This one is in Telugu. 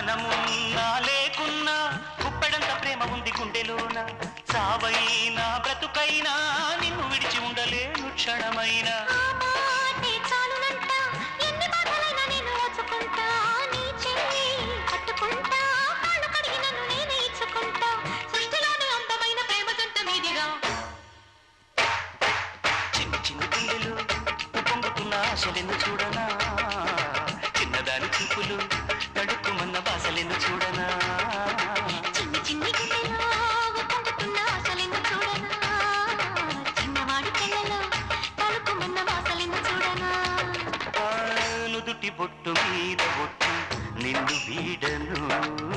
ధనమున్నా లేకున్నా గుప్పెడంత ప్రేమ ఉంది గుండెలోన సావైనా బ్రతుకైనా నిన్ను విడిచి ఉండలేను క్షణమైనా ఆశలెన్ను చూడనా చిన్నదాని చూపులు తడుక్కుమన్న బాసలెన్ను చూడనా చిన్ని చిన్ని గుండెలో పొంగుతున్న ఆశలెన్ను చూడనా చిన్నవాడి కళ్ళలో తడుక్కుమన్న బాసలెన్ను చూడనా నుదుటి బొట్టు మీద బొట్టు నిన్ను వీడను